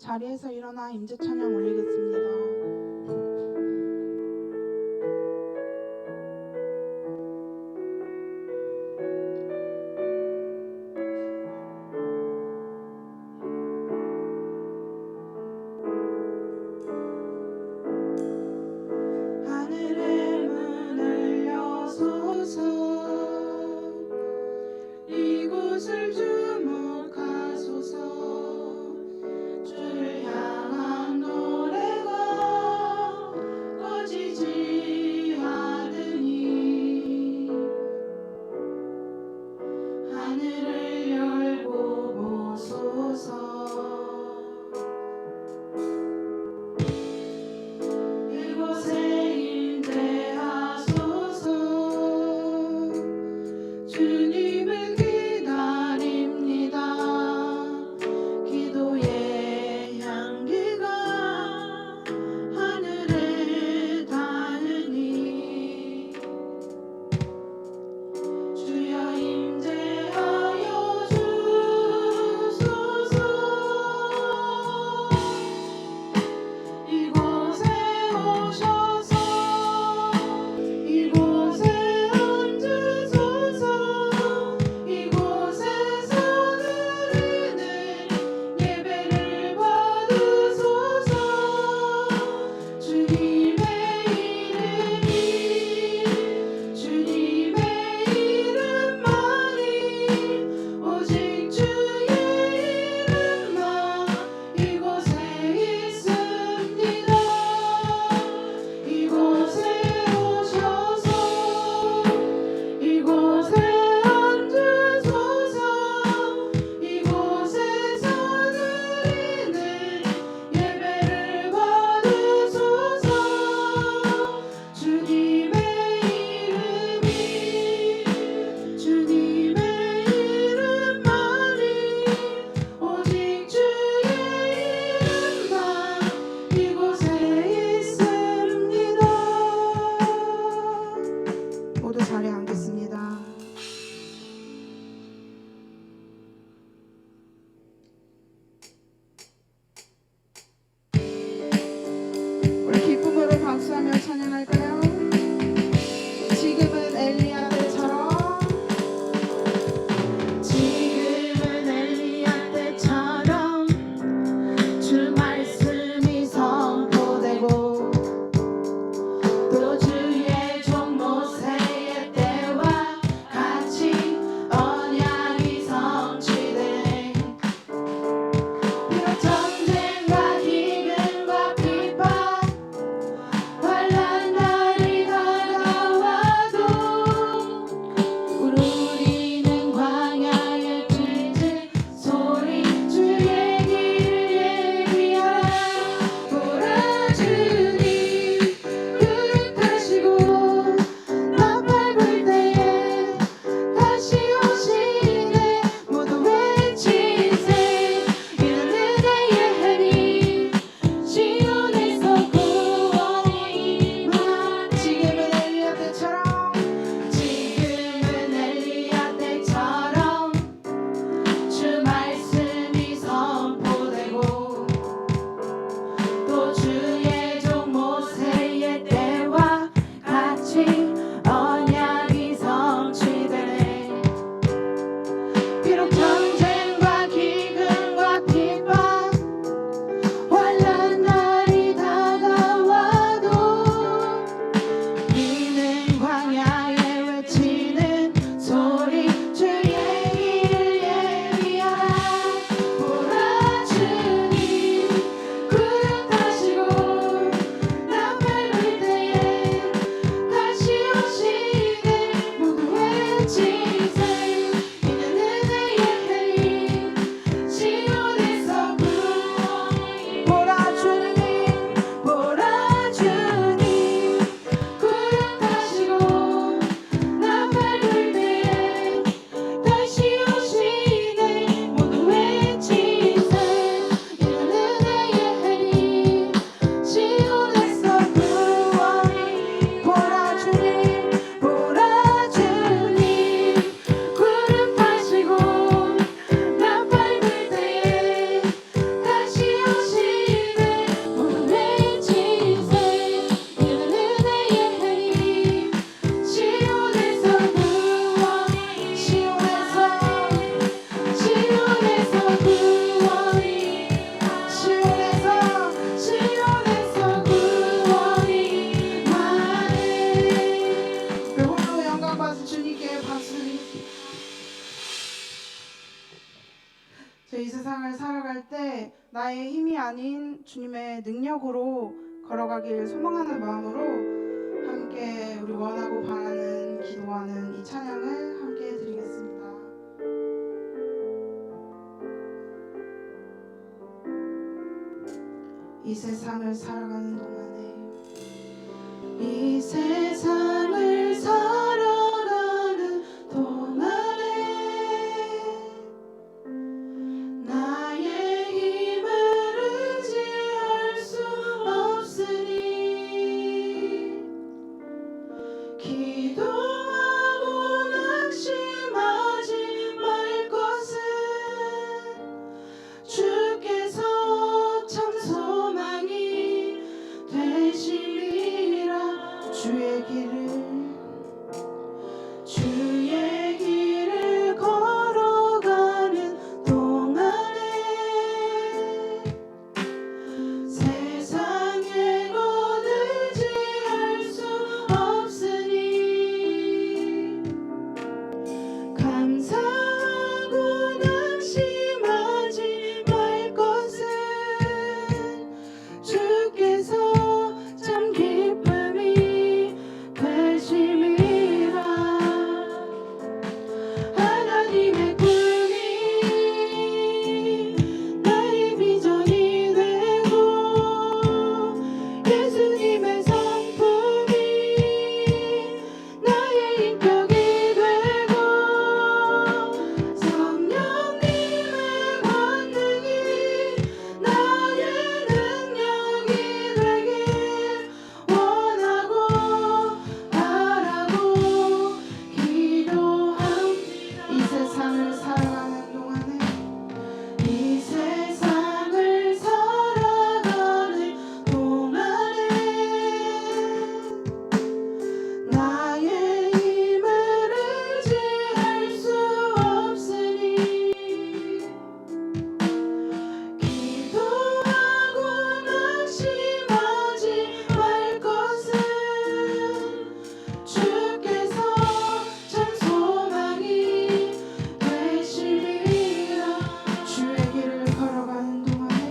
자리에서 일어나 임재 찬양 올리겠습니다. 하늘의 문을 여소서 이곳을 주목하소서 주를 향한 노래가 저희 이 세상을 살아갈 때 나의 힘이 아닌 주님의 능력으로 걸어가길 소망하는 마음으로 함께 우리 원하고 바라는 기도하는 이 찬양을 함께 드리겠습니다. 이 세상을 살아가는 동안에 이 세상을 살아가는 동안에 나의 힘을 의지할 수 없으니 기도하고 낙심하지 말 것은 주께서 참 소망이 되시리라. 주의 길을 걸어가는 동안에 세상의 것 의지할 수 없으니 감사하고 낙심하지 말 것은 주께서 참 기쁨이 되심이라. 하나님의 꿈이 나의 비전이 되고 예수님의 성품이 나의 인격이 되고 성령님의 권능이 나의 능력이 되길 원하고 바라고 기도합니다. 이 세상을 살아가는 동안에 이 세상을 살아가는 동안에 나의 힘을 의지할 수 없으니 기도하고 낙심하지 말 것은 주께서 참 소망이 되시리라. 주의 길을 걸어가는 동안에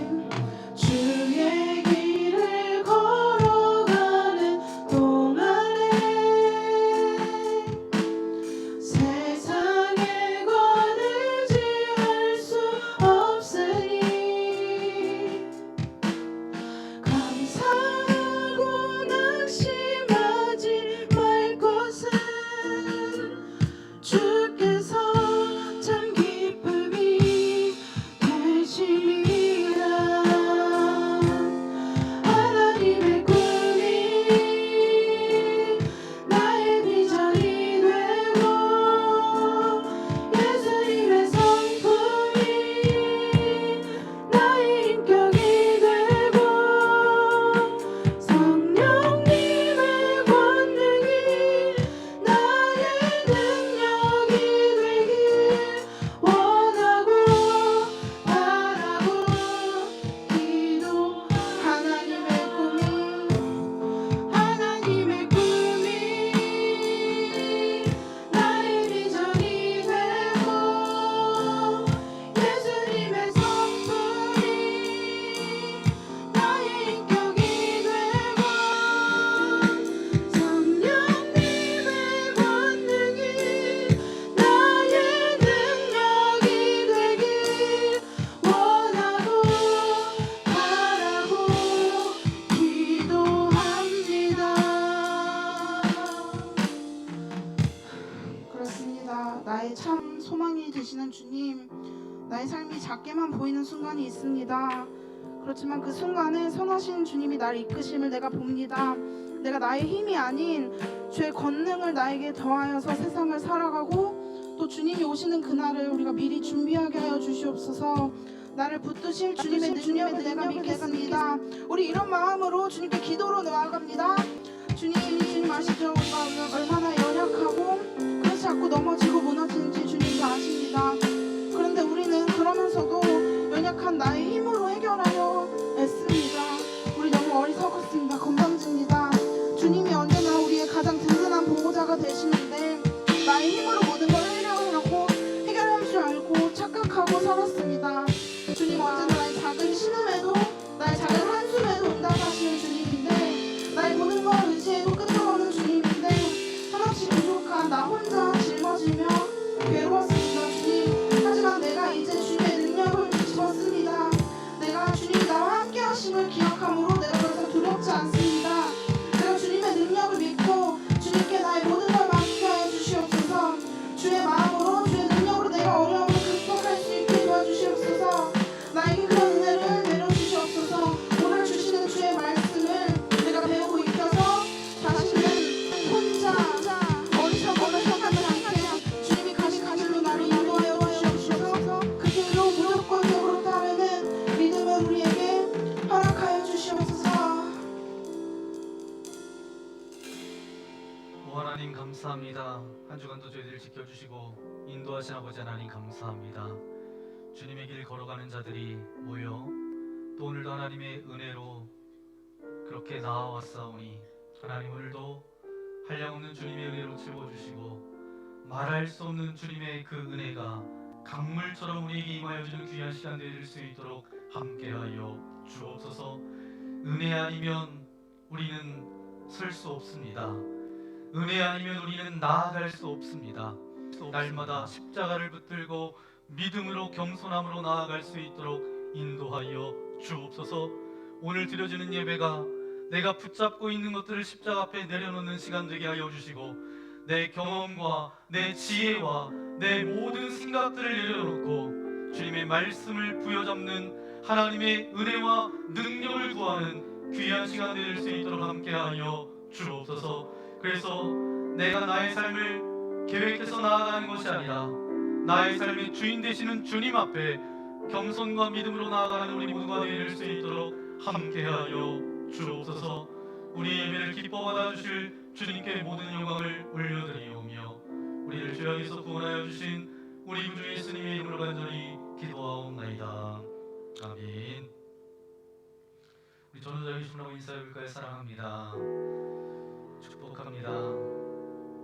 주의 길을 걸어가는 동안에 세상의 것 의지할 수 없으니 감사하고 낙심하지 말 것은 주께서 참 기쁨이 되심이라. 하나님의 꿈이 나의 비전이 되고 예수님의 성품이 나의 인격이 되고 성령님의 권능이 나의 능력이 되길 원하고 바라고 기도. 하나님의 꿈이 나의 비전이 되고 예수님의 성품이 나의 인격이 되고 성령님의 권능이 나의 능력이 되길 원하고 바라고 기도합니다. 그렇습니다. 나의 참 소망이 되시는 주님, 나의 삶이 작게만 보이는 순간이 있습니다. 그렇지만 그 순간에 선하신 주님이 나를 이끄심을 내가 봅니다. 내가 나의 힘이 아닌 주의 권능을 나에게 더하여서 세상을 살아가고 또 주님이 오시는 그날을 우리가 미리 준비하게 하여 주시옵소서. 나를 붙드실 주님의 능력을 내가 믿겠습니다. 우리 이런 마음으로 주님께 기도로 나아갑니다. 주님 아시죠? 우리가 얼마나 연약하고 그래서 자꾸 넘어지고 무너지는지 주님도 아십니다. 그런데 우리는 그러면서도 연약한 나의 힘으로 해결하려 애씁니다. 우리 너무 어리석었습니다. 건방집니다. 주님이 언제나 우리의 가장 든든한 보호자가 되시는데 나의 힘으로 모든 걸 해결할 줄 알고 착각하고 살았습니다. 지켜주시고 인도하신 아버지 하나님 감사합니다. 주님의 길 걸어가는 자들이 모여 또 오늘도 하나님의 은혜로 그렇게 나아왔사오니 하나님 오늘도 한량없는 주님의 은혜로 채워주시고 말할 수 없는 주님의 그 은혜가 강물처럼 우리에게 임하여 주는 귀한 시간 되실 수 있도록 함께하여 주옵소서. 은혜 아니면 우리는 설 수 없습니다. 은혜 아니면 우리는 나아갈 수 없습니다. 날마다 십자가를 붙들고 믿음으로 겸손함으로 나아갈 수 있도록 인도하여 주옵소서. 오늘 드려지는 예배가 내가 붙잡고 있는 것들을 십자가 앞에 내려놓는 시간 되게 하여 주시고 내 경험과 내 지혜와 내 모든 생각들을 내려놓고 주님의 말씀을 부여잡는 하나님의 은혜와 능력을 구하는 귀한 시간 될 수 있도록 함께하여 주옵소서. 그래서 내가 나의 삶을 계획해서 나아가는 것이 아니라 나의 삶의 주인 되시는 주님 앞에 겸손과 믿음으로 나아가는 우리 모두가 될 수 있도록 함께하여 주옵소서. 우리 예배를 기뻐 받아주실 주님께 모든 영광을 올려드리오며 우리를 죄악에서 구원하여 주신 우리 구주 예수님의 이름으로 간절히 기도하옵나이다. 아멘. 우리 전우자 유심하고 인사해볼까요? 사랑합니다. 축복합니다.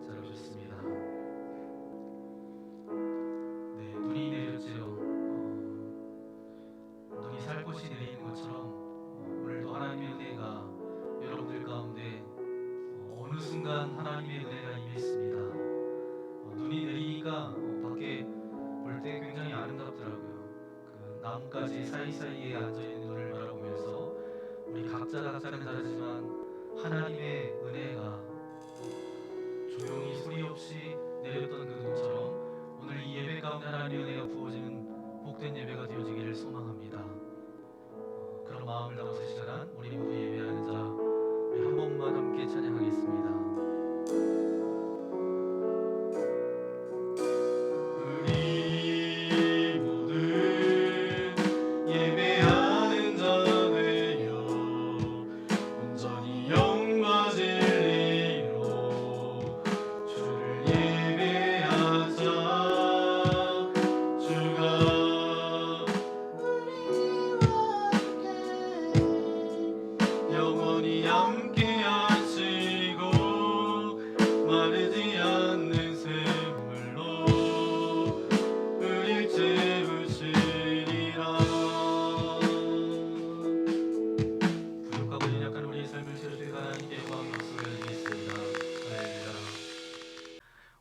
잘 오셨습니다. 네, 눈이 내렸지요. 눈이 살포시 내리는 것처럼 오늘도 하나님의 은혜가 여러분들 가운데 어느 순간 하나님의 은혜가 임했습니다. 눈이 내리니까 밖에 볼 때 굉장히 아름답더라고요. 그 나뭇가지 사이사이에 앉아있는 눈을 바라보면서 우리 각자는 다르지만 하나님의 은혜가 조용히 소리 없이 내렸던 그 눈처럼 오늘 이 예배 가운데 하나님의 은혜가 부어지는 복된 예배가 되어지기를 소망합니다. 그런 마음을 담아서 이 시간 우리 모두 예배하는 자 우리 한 번만 함께 찬양하겠습니다.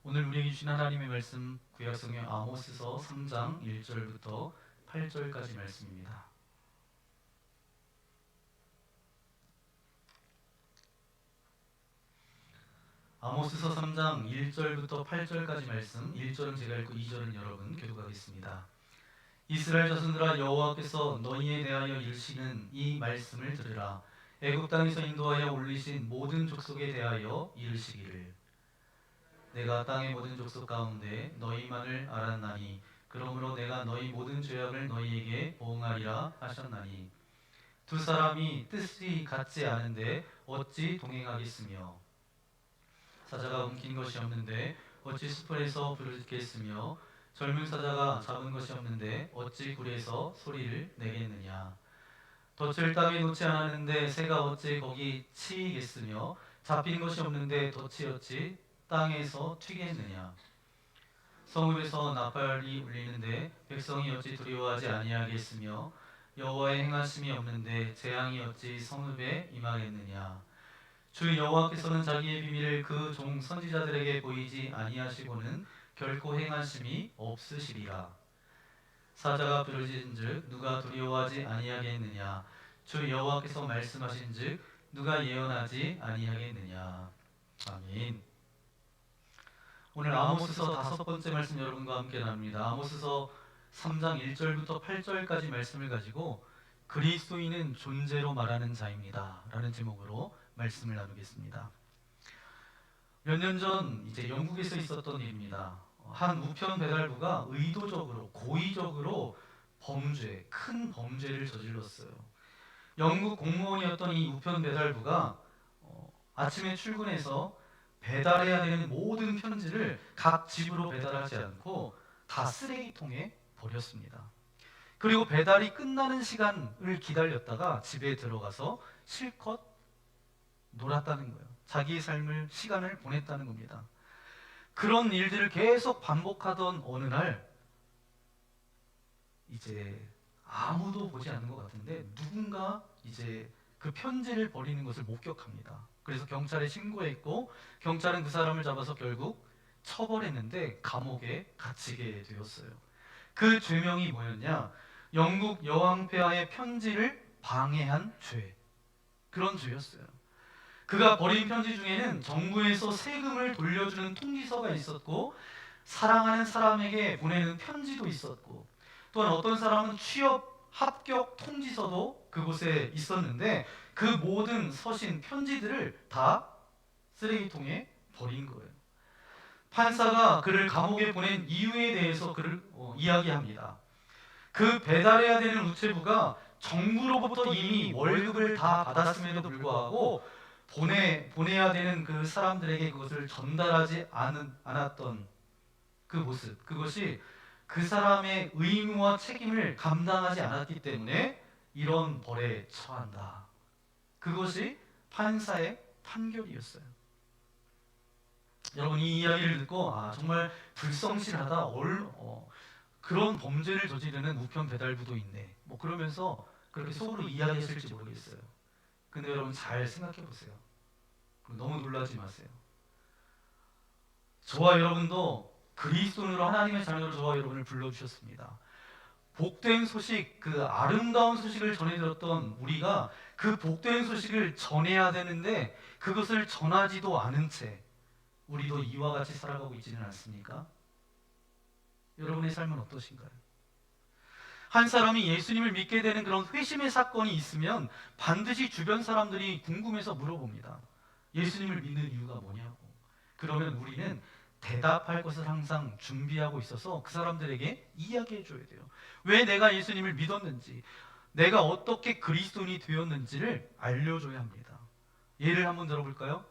오늘 우리에게 주신 하나님의 말씀 구약성경 아모스서 3장 1절부터 8절까지 말씀입니다. 아모스서 3장 1절부터 8절까지 말씀, 1절은 제가 읽고 2절은 여러분 교독하겠습니다. 이스라엘 자손들아, 여호와께서 너희에 대하여 이르시는 이 말씀을 들으라. 애굽 땅에서 인도하여 올리신 모든 족속에 대하여 이르시기를 내가 땅의 모든 족속 가운데 너희만을 알았나니 그러므로 내가 너희 모든 죄악을 너희에게 보응하리라 하셨나니 두 사람이 뜻이 같지 않은데 어찌 동행하겠으며 사자가 움킨 것이 없는데 어찌 숲에서 불을 짓겠으며 젊은 사자가 잡은 것이 없는데 어찌 굴에서 소리를 내겠느냐. 덫을 땅에 놓지 않았는데 새가 어찌 거기 치이겠으며 잡힌 것이 없는데 덫이 어찌 땅에서 튀겠느냐. 성읍에서 나팔이 울리는데 백성이 어찌 두려워하지 아니하겠으며 여호와의 행하심이 없는데 재앙이 어찌 성읍에 임하겠느냐. 주 여호와께서는 자기의 비밀을 그 종 선지자들에게 보이지 아니하시고는 결코 행하심이 없으시리라. 사자가 부르짖은즉 누가 두려워하지 아니하겠느냐. 주 여호와께서 말씀하신즉 누가 예언하지 아니하겠느냐. 아멘. 오늘 아모스서 5번째 말씀 여러분과 함께 나눕니다. 아모스서 3장 1절부터 8절까지 말씀을 가지고 그리스도인은 존재로 말하는 자입니다 라는 제목으로 말씀을 나누겠습니다. 몇 년 전 이제 영국에서 있었던 일입니다. 한 우편 배달부가 의도적으로 고의적으로 큰 범죄를 저질렀어요. 영국 공무원이었던 이 우편 배달부가 아침에 출근해서 배달해야 되는 모든 편지를 각 집으로 배달하지 않고 다 쓰레기통에 버렸습니다. 그리고 배달이 끝나는 시간을 기다렸다가 집에 들어가서 실컷 놀았다는 거예요. 자기의 삶을, 시간을 보냈다는 겁니다. 그런 일들을 계속 반복하던 어느 날 이제 아무도 보지 않는 것 같은데 누군가 이제 그 편지를 버리는 것을 목격합니다. 그래서 경찰에 신고했고 경찰은 그 사람을 잡아서 결국 처벌했는데 감옥에 갇히게 되었어요. 그 죄명이 뭐였냐? 영국 여왕폐하의 편지를 방해한 죄. 그런 죄였어요. 그가 버린 편지 중에는 정부에서 세금을 돌려주는 통지서가 있었고 사랑하는 사람에게 보내는 편지도 있었고 또한 어떤 사람은 취업 합격 통지서도 그곳에 있었는데 그 모든 서신 편지들을 다 쓰레기통에 버린 거예요. 판사가 그를 감옥에 보낸 이유에 대해서 그를 이야기합니다. 그 배달해야 되는 우체부가 정부로부터 이미 월급을 다 받았음에도 불구하고 보내야 되는 그 사람들에게 그것을 전달하지 않았던 그 모습, 그것이 그 사람의 의무와 책임을 감당하지 않았기 때문에 이런 벌에 처한다. 그것이 판사의 판결이었어요. 여러분 이 이야기를 듣고 정말 불성실하다, 그런 범죄를 저지르는 우편 배달부도 있네. 뭐 그러면서 그렇게 속으로 이야기했을지 모르겠어요. 근데 여러분 잘 생각해 보세요. 너무 놀라지 마세요. 저와 여러분도 그리스도인으로 하나님의 자녀로 저와 여러분을 불러주셨습니다. 복된 소식, 그 아름다운 소식을 전해들었던 우리가 그 복된 소식을 전해야 되는데 그것을 전하지도 않은 채 우리도 이와 같이 살아가고 있지는 않습니까? 여러분의 삶은 어떠신가요? 한 사람이 예수님을 믿게 되는 그런 회심의 사건이 있으면 반드시 주변 사람들이 궁금해서 물어봅니다. 예수님을 믿는 이유가 뭐냐고. 그러면 우리는 대답할 것을 항상 준비하고 있어서 그 사람들에게 이야기해 줘야 돼요. 왜 내가 예수님을 믿었는지, 내가 어떻게 그리스도인이 되었는지를 알려줘야 합니다. 예를 한번 들어볼까요?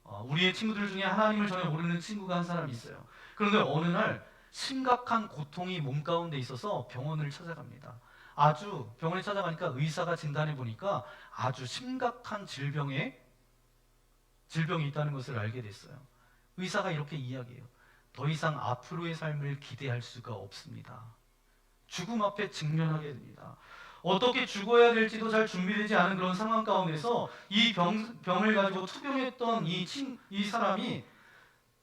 우리의 친구들 중에 하나님을 전혀 모르는 친구가 한 사람이 있어요. 그런데 어느 날 심각한 고통이 몸 가운데 있어서 병원을 찾아갑니다. 병원에 찾아가니까 의사가 진단해 보니까 아주 심각한 질병이 있다는 것을 알게 됐어요. 의사가 이렇게 이야기해요. 더 이상 앞으로의 삶을 기대할 수가 없습니다. 죽음 앞에 직면하게 됩니다. 어떻게 죽어야 될지도 잘 준비되지 않은 그런 상황 가운데서 이 병을 가지고 투병했던 이 사람이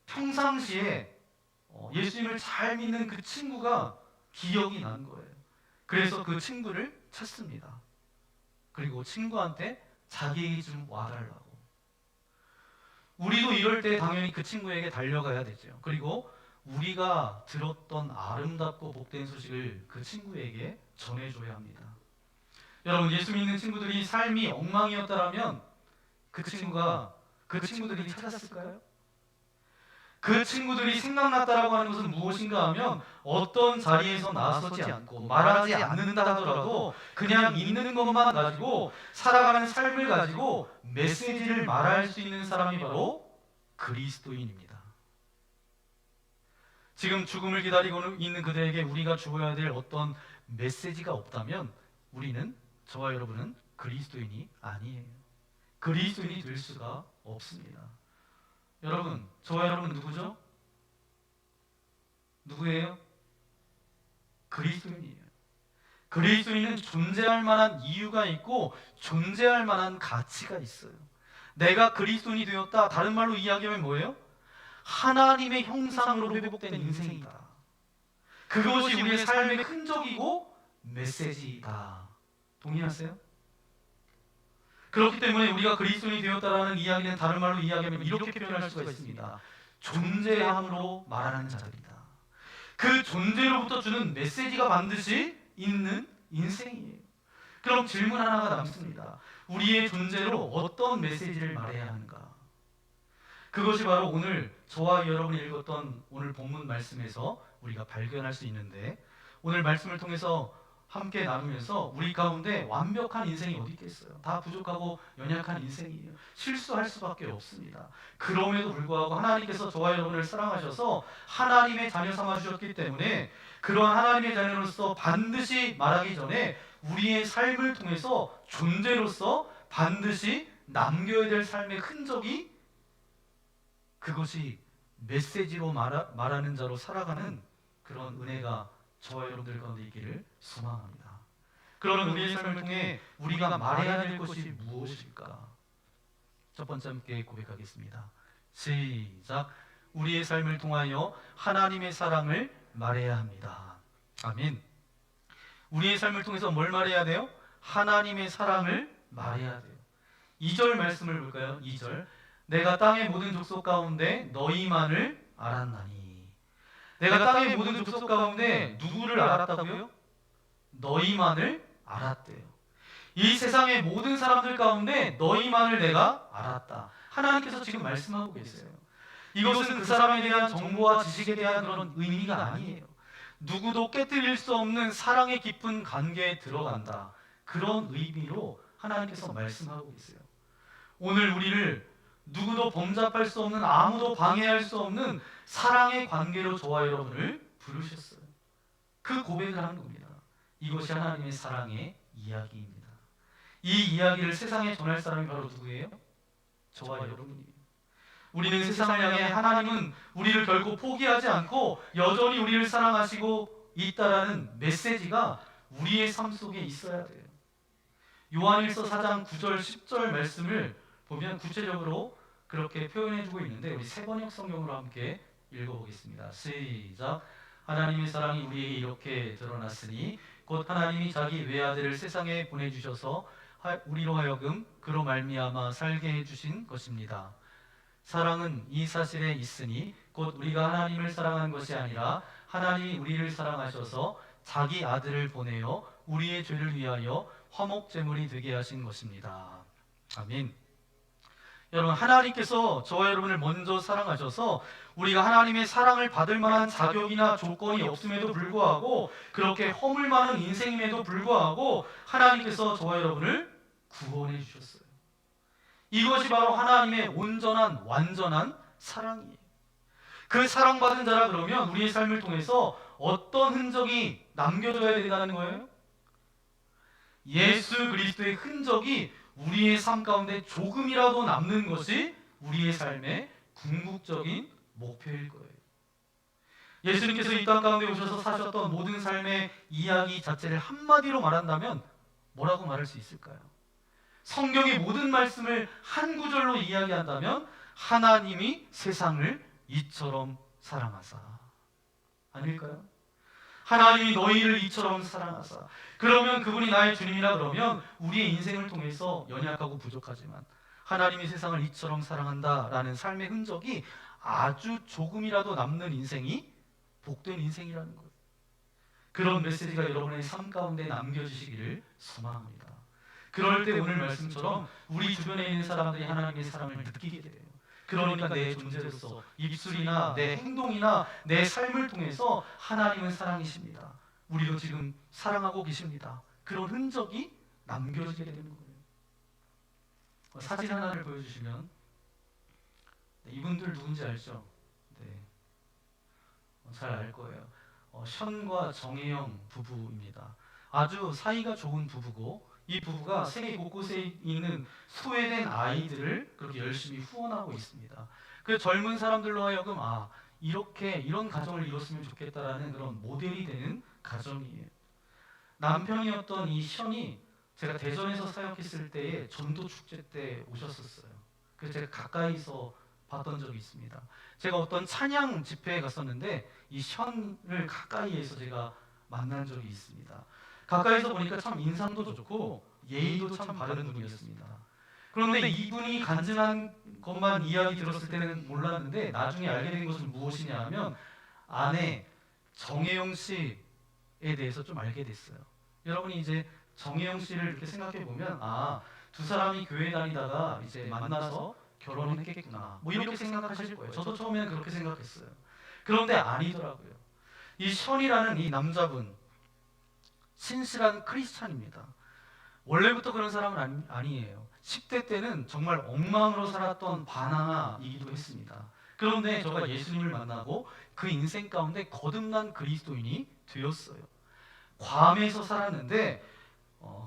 평상시에 예수님을 잘 믿는 그 친구가 기억이 난 거예요. 그래서 그 친구를 찾습니다. 그리고 친구한테 자기에게 좀 와달라고. 우리도 이럴 때 당연히 그 친구에게 달려가야 되죠. 그리고 우리가 들었던 아름답고 복된 소식을 그 친구에게 전해줘야 합니다. 여러분 예수 믿는 친구들이 삶이 엉망이었다면 그 친구들이 찾았을까요? 그 친구들이 생각났다라고 하는 것은 무엇인가 하면 어떤 자리에서 나서지 않고 말하지 않는다 하더라도 그냥 있는 것만 가지고 살아가는 삶을 가지고 메시지를 말할 수 있는 사람이 바로 그리스도인입니다. 지금 죽음을 기다리고 있는 그들에게 우리가 주어야 될 어떤 메시지가 없다면 우리는, 저와 여러분은 그리스도인이 아니에요. 그리스도인이 될 수가 없습니다. 여러분, 저와 여러분은 누구죠? 누구예요? 그리스도인이에요. 그리스도인은 존재할 만한 이유가 있고 존재할 만한 가치가 있어요. 내가 그리스도인이 되었다. 다른 말로 이야기하면 뭐예요? 하나님의 형상으로 회복된 인생이다. 그것이 우리의 삶의 흔적이고 메시지이다. 동의하세요? 그렇기 때문에 우리가 그리스도인이 되었다라는 이야기는 다른 말로 이야기하면 이렇게 표현할 수가 있습니다. 존재함으로 말하는 자들이다. 그 존재로부터 주는 메시지가 반드시 있는 인생이에요. 그럼 질문 하나가 남습니다. 우리의 존재로 어떤 메시지를 말해야 하는가? 그것이 바로 오늘 저와 여러분이 읽었던 오늘 본문 말씀에서 우리가 발견할 수 있는데, 오늘 말씀을 통해서 함께 나누면서 우리 가운데 완벽한 인생이 어디 있겠어요? 다 부족하고 연약한 인생이에요. 실수할 수밖에 없습니다. 그럼에도 불구하고 하나님께서 저와 여러분을 사랑하셔서 하나님의 자녀 삼아 주셨기 때문에 그러한 하나님의 자녀로서 반드시 말하기 전에 우리의 삶을 통해서 존재로서 반드시 남겨야 될 삶의 흔적이, 그것이 메시지로 말하는 자로 살아가는 그런 은혜가 저와 여러분들 가운데 있기를 소망합니다. 그러면 우리의 삶을 통해 우리가 말해야 될 것이 무엇일까? 첫 번째 함께 고백하겠습니다. 시작. 우리의 삶을 통하여 하나님의 사랑을 말해야 합니다. 아멘. 우리의 삶을 통해서 뭘 말해야 돼요? 하나님의 사랑을 말해야 돼요. 2절 말씀을 볼까요? 2절. 내가 땅의 모든 족속 가운데 너희만을 알았나니. 내가 땅의 모든 족속 가운데 누구를 알았다고요? 너희만을 알았대요. 이 세상의 모든 사람들 가운데 너희만을 내가 알았다. 하나님께서 지금 말씀하고 계세요. 이것은 그 사람에 대한 정보와 지식에 대한 그런 의미가 아니에요. 누구도 깨뜨릴 수 없는 사랑의 깊은 관계에 들어간다. 그런 의미로 하나님께서 말씀하고 계세요. 오늘 우리를 누구도 범접할 수 없는, 아무도 방해할 수 없는 사랑의 관계로 저와 여러분을 부르셨어요. 그 고백을 하는 겁니다. 이것이 하나님의 사랑의 이야기입니다. 이 이야기를 세상에 전할 사람이 바로 누구예요? 저와 여러분이에요. 우리는 세상을 향해 하나님은 우리를 결코 포기하지 않고 여전히 우리를 사랑하시고 있다라는 메시지가 우리의 삶 속에 있어야 돼요. 요한일서 4장 9절 10절 말씀을 보면 구체적으로 그렇게 표현해주고 있는데 우리 세번역 성경으로 함께 읽어보겠습니다. 시작. 하나님의 사랑이 우리에게 이렇게 드러났으니 곧 하나님이 자기 외아들을 세상에 보내주셔서 우리로 하여금 그로 말미암아 살게 해주신 것입니다. 사랑은 이 사실에 있으니 곧 우리가 하나님을 사랑한 것이 아니라 하나님이 우리를 사랑하셔서 자기 아들을 보내어 우리의 죄를 위하여 화목제물이 되게 하신 것입니다. 아멘. 여러분, 하나님께서 저와 여러분을 먼저 사랑하셔서 우리가 하나님의 사랑을 받을 만한 자격이나 조건이 없음에도 불구하고, 그렇게 허물 많은 인생임에도 불구하고 하나님께서 저와 여러분을 구원해 주셨어요. 이것이 바로 하나님의 온전한 완전한 사랑이에요. 그 사랑받은 자라 그러면 우리의 삶을 통해서 어떤 흔적이 남겨져야 된다는 거예요? 예수 그리스도의 흔적이 우리의 삶 가운데 조금이라도 남는 것이 우리의 삶의 궁극적인 목표일 거예요. 예수님께서 이 땅 가운데 오셔서 사셨던 모든 삶의 이야기 자체를 한마디로 말한다면 뭐라고 말할 수 있을까요? 성경의 모든 말씀을 한 구절로 이야기한다면 하나님이 세상을 이처럼 사랑하사, 아닐까요? 하나님이 너희를 이처럼 사랑하사. 그러면 그분이 나의 주님이라 그러면 우리의 인생을 통해서 연약하고 부족하지만 하나님이 세상을 이처럼 사랑한다라는 삶의 흔적이 아주 조금이라도 남는 인생이 복된 인생이라는 거예요. 그런 메시지가 여러분의 삶 가운데 남겨지시기를 소망합니다. 그럴 때 오늘 말씀처럼 우리 주변에 있는 사람들이 하나님의 사랑을 느끼게 돼요. 그러니까 내 존재로서 입술이나 내 행동이나 내 삶을 통해서 하나님은 사랑이십니다. 우리도 지금 사랑하고 계십니다. 그런 흔적이 남겨지게 되는 거예요. 사진 하나를 보여주시면, 이분들 누군지 알죠? 네, 잘 알 거예요. 션과 정혜영 부부입니다. 아주 사이가 좋은 부부고, 이 부부가 세계 곳곳에 있는 소외된 아이들을 그렇게 열심히 후원하고 있습니다. 그 젊은 사람들로 하여금 이런 가정을 이뤘으면 좋겠다라는 그런 모델이 되는 가정이에요. 남편이었던 이 션이 제가 대전에서 사역했을 때에 전도 축제 때 오셨었어요. 그래서 제가 가까이서 봤던 적이 있습니다. 제가 어떤 찬양 집회에 갔었는데 이 션을 가까이에서 제가 만난 적이 있습니다. 가까이서 보니까 참 인상도 좋고 예의도 참 바른 분이었습니다. 그런데 이분이 간증한 것만 이야기 들었을 때는 몰랐는데 나중에 알게 된 것은 무엇이냐 하면 아내 정혜영 씨에 대해서 좀 알게 됐어요. 여러분이 이제 정혜영 씨를 이렇게 생각해 보면 두 사람이 교회 다니다가 이제 만나서 결혼했겠구나 뭐 이렇게 생각하실 거예요. 저도 처음에는 그렇게 생각했어요. 그런데 아니더라고요. 이 션이라는 이 남자분, 신실한 크리스찬입니다. 원래부터 그런 사람은 아니에요. 10대 때는 정말 엉망으로 살았던 바나나이기도 했습니다. 그런데 저가 예수님을 만나고 그 인생 가운데 거듭난 그리스도인이 되었어요. 괌에서 살았는데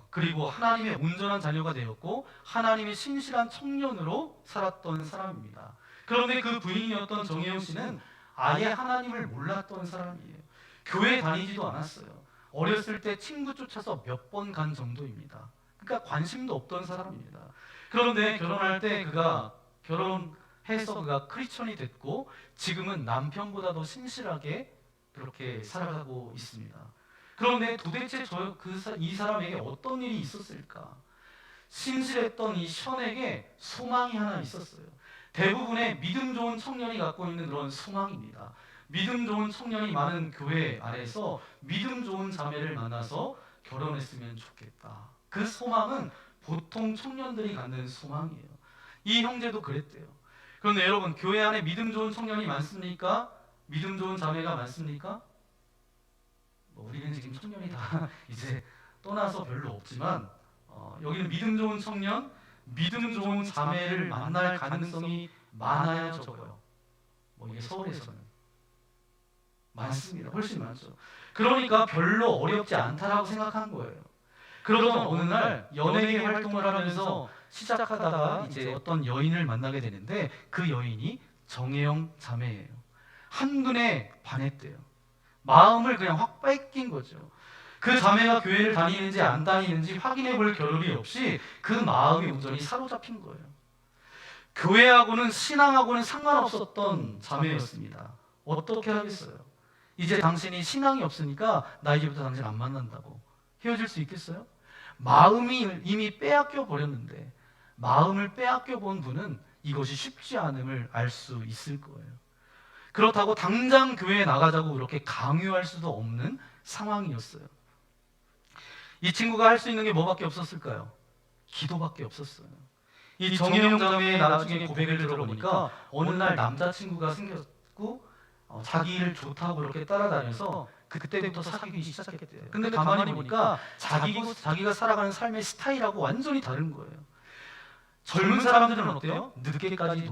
그리고 하나님의 온전한 자녀가 되었고 하나님의 신실한 청년으로 살았던 사람입니다. 그런데 그 부인이었던 정혜영 씨는 아예 하나님을 몰랐던 사람이에요. 교회 다니지도 않았어요. 어렸을 때 친구 쫓아서 몇 번 간 정도입니다. 그러니까 관심도 없던 사람입니다. 그런데 결혼할 때 결혼해서 그가 크리스천이 됐고 지금은 남편보다 더 신실하게 그렇게 살아가고 있습니다. 그런데 도대체 이 사람에게 어떤 일이 있었을까? 신실했던 이 션에게 소망이 하나 있었어요. 대부분의 믿음 좋은 청년이 갖고 있는 그런 소망입니다. 믿음 좋은 청년이 많은 교회 안에서 믿음 좋은 자매를 만나서 결혼했으면 좋겠다. 그 소망은 보통 청년들이 갖는 소망이에요. 이 형제도 그랬대요. 그런데 여러분, 교회 안에 믿음 좋은 청년이 많습니까? 믿음 좋은 자매가 많습니까? 우리는 지금 청년이 다 이제 떠나서 별로 없지만 여기는 믿음 좋은 청년, 믿음 좋은 자매를 만날 가능성이 많아요, 적어요? 이게 서울에서는 많습니다. 훨씬 많죠. 그러니까 별로 어렵지 않다라고 생각한 거예요. 그러던 어느 날 연예계 활동을 하면서 시작하다가 이제 어떤 여인을 만나게 되는데 그 여인이 정혜영 자매예요. 한눈에 반했대요. 마음을 그냥 확 뺏긴 거죠. 그 자매가 교회를 다니는지 안 다니는지 확인해 볼 겨를이 없이 그 마음이 온전히 사로잡힌 거예요. 교회하고는 신앙하고는 상관없었던 자매였습니다. 어떻게 하겠어요? 이제 당신이 신앙이 없으니까 나 이제부터 당신 안 만난다고 헤어질 수 있겠어요? 마음이 이미 빼앗겨 버렸는데 마음을 빼앗겨 본 분은 이것이 쉽지 않음을 알 수 있을 거예요. 그렇다고 당장 교회에 나가자고 그렇게 강요할 수도 없는 상황이었어요. 이 친구가 할 수 있는 게 뭐밖에 없었을까요? 기도밖에 없었어요. 이 정혜영 자매의 나중에 고백을 들어보니까 어느 날 남자친구가 생겼고 자기 일 좋다고 그렇게 따라다녀서 그때부터 사귀기 시작했대요. 근데 가만히 보니까 자기가 살아가는 삶의 스타일하고 완전히 다른 거예요. 젊은 사람들은 어때요? 늦게까지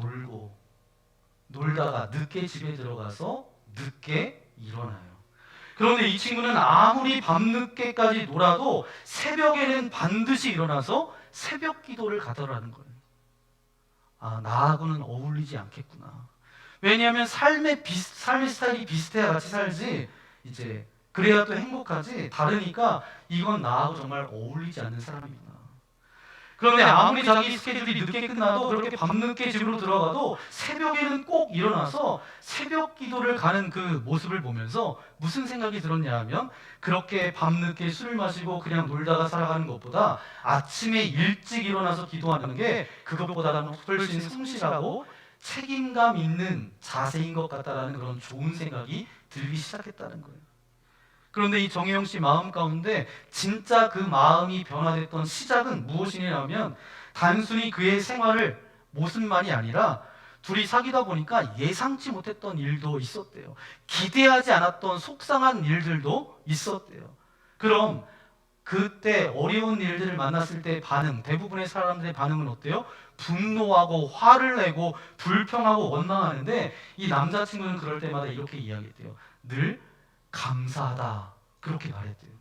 놀다가 늦게 집에 들어가서 늦게 일어나요. 그런데 이 친구는 아무리 밤늦게까지 놀아도 새벽에는 반드시 일어나서 새벽 기도를 가더라는 거예요. 아, 나하고는 어울리지 않겠구나. 왜냐하면 삶의 스타일이 비슷해야 같이 살지, 이제 그래야 또 행복하지, 다르니까 이건 나하고 정말 어울리지 않는 사람이구나. 그런데 아무리 자기 스케줄이 늦게 끝나도 그렇게 밤늦게 집으로 들어가도 새벽에는 꼭 일어나서 새벽 기도를 가는 그 모습을 보면서 무슨 생각이 들었냐 하면, 그렇게 밤늦게 술을 마시고 그냥 놀다가 살아가는 것보다 아침에 일찍 일어나서 기도하는 게 그것보다는 훨씬 성실하고 책임감 있는 자세인 것 같다라는 그런 좋은 생각이 들기 시작했다는 거예요. 그런데 이 정혜영 씨 마음 가운데 진짜 그 마음이 변화됐던 시작은 무엇이냐면, 단순히 그의 생활을 모습만이 아니라 둘이 사귀다 보니까 예상치 못했던 일도 있었대요. 기대하지 않았던 속상한 일들도 있었대요. 그럼 그때 어려운 일들을 만났을 때 대부분의 사람들의 반응은 어때요? 분노하고 화를 내고 불평하고 원망하는데, 이 남자친구는 그럴 때마다 이렇게 이야기했대요. 늘 감사하다, 그렇게 말했대요.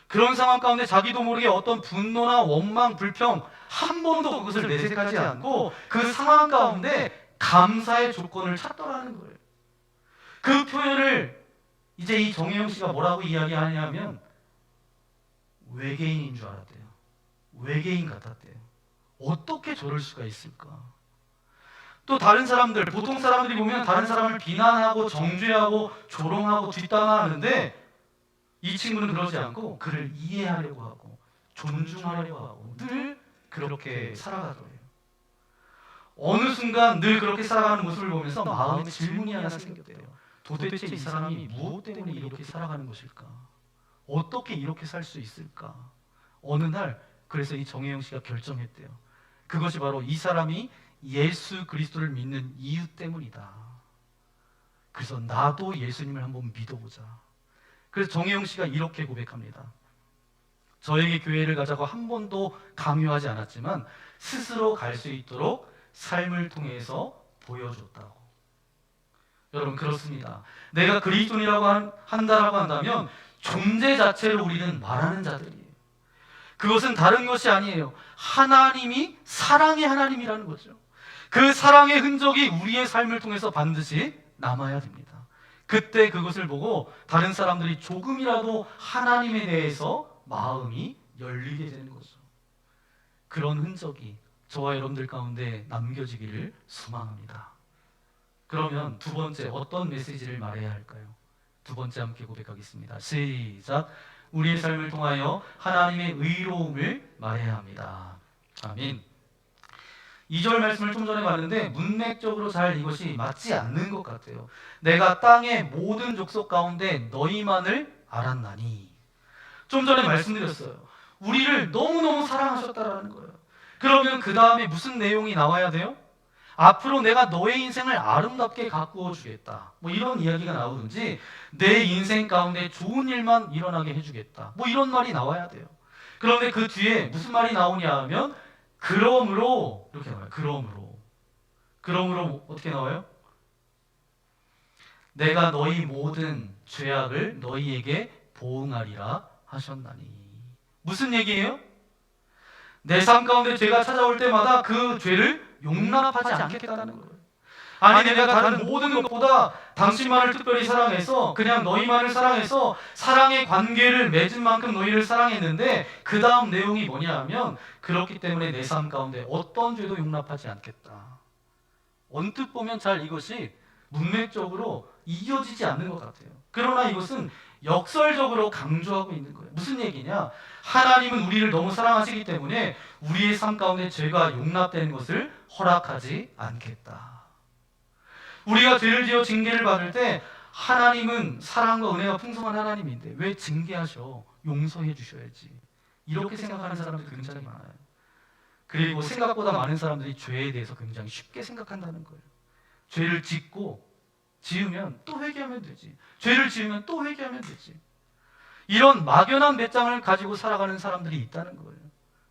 그런 상황 가운데 자기도 모르게 어떤 분노나 원망, 불평 한 번도 그것을 내색하지 않고 그 상황 가운데 감사의 조건을 찾더라는 거예요. 그 표현을 이제 이 정혜영 씨가 뭐라고 이야기하냐면 외계인인 줄 알았대요. 외계인 같았대요. 어떻게 저럴 수가 있을까? 또 다른 사람들, 보통 사람들이 보면 다른 사람을 비난하고 정죄하고 조롱하고 뒷담화하는데, 이 친구는 그러지 않고 그를 이해하려고 하고 존중하려고 하고 늘 그렇게 살아가더래요. 어느 순간 늘 그렇게 살아가는 모습을 보면서 마음에 질문이 하나 생겼대요. 도대체 이 사람이 무엇 때문에 이렇게 살아가는 것일까? 어떻게 이렇게 살 수 있을까? 어느 날 그래서 이 정혜영 씨가 결정했대요. 그것이 바로 이 사람이 예수 그리스도를 믿는 이유 때문이다. 그래서 나도 예수님을 한번 믿어보자. 그래서 정혜영 씨가 이렇게 고백합니다. 저에게 교회를 가자고 한 번도 강요하지 않았지만 스스로 갈 수 있도록 삶을 통해서 보여줬다고. 여러분, 그렇습니다. 내가 그리스도인이라고 한다라고 한다면 존재 자체로 우리는 말하는 자들이에요. 그것은 다른 것이 아니에요. 하나님이 사랑의 하나님이라는 거죠. 그 사랑의 흔적이 우리의 삶을 통해서 반드시 남아야 됩니다. 그때 그것을 보고 다른 사람들이 조금이라도 하나님에 대해서 마음이 열리게 되는 거죠. 그런 흔적이 저와 여러분들 가운데 남겨지기를 소망합니다. 그러면 두 번째, 어떤 메시지를 말해야 할까요? 두 번째 함께 고백하겠습니다. 시작. 우리의 삶을 통하여 하나님의 의로움을 말해야 합니다. 아멘. 2절 말씀을 좀 전에 봤는데 문맥적으로 잘 이것이 맞지 않는 것 같아요. 내가 땅의 모든 족속 가운데 너희만을 알았나니. 좀 전에 말씀드렸어요. 우리를 너무너무 사랑하셨다라는 거예요. 그러면 그 다음에 무슨 내용이 나와야 돼요? 앞으로 내가 너의 인생을 아름답게 가꾸어 주겠다. 뭐 이런 이야기가 나오든지 내 인생 가운데 좋은 일만 일어나게 해주겠다. 뭐 이런 말이 나와야 돼요. 그런데 그 뒤에 무슨 말이 나오냐 하면 그러므로 이렇게 나와요. 그러므로 어떻게 나와요? 내가 너희 모든 죄악을 너희에게 보응하리라 하셨나니. 무슨 얘기예요? 내 삶 가운데 죄가 찾아올 때마다 그 죄를 용납하지 않겠다는 거예요. 아니 내가 다른 모든 것보다 당신만을 특별히 사랑해서 그냥 너희만을 사랑해서 사랑의 관계를 맺은 만큼 너희를 사랑했는데 그 다음 내용이 뭐냐 하면 그렇기 때문에 내 삶 가운데 어떤 죄도 용납하지 않겠다. 언뜻 보면 잘 이것이 문맥적으로 이어지지 않는 것 같아요. 그러나 이것은 역설적으로 강조하고 있는 거예요. 무슨 얘기냐? 하나님은 우리를 너무 사랑하시기 때문에 우리의 삶 가운데 죄가 용납되는 것을 허락하지 않겠다. 우리가 죄를 지어 징계를 받을 때 하나님은 사랑과 은혜가 풍성한 하나님인데 왜 징계하셔? 용서해 주셔야지. 이렇게 생각하는 사람들이 굉장히 많아요. 그리고 생각보다 많은 사람들이 죄에 대해서 굉장히 쉽게 생각한다는 거예요. 죄를 지으면 또 회개하면 되지. 죄를 지으면 또 회개하면 되지. 이런 막연한 배짱을 가지고 살아가는 사람들이 있다는 거예요.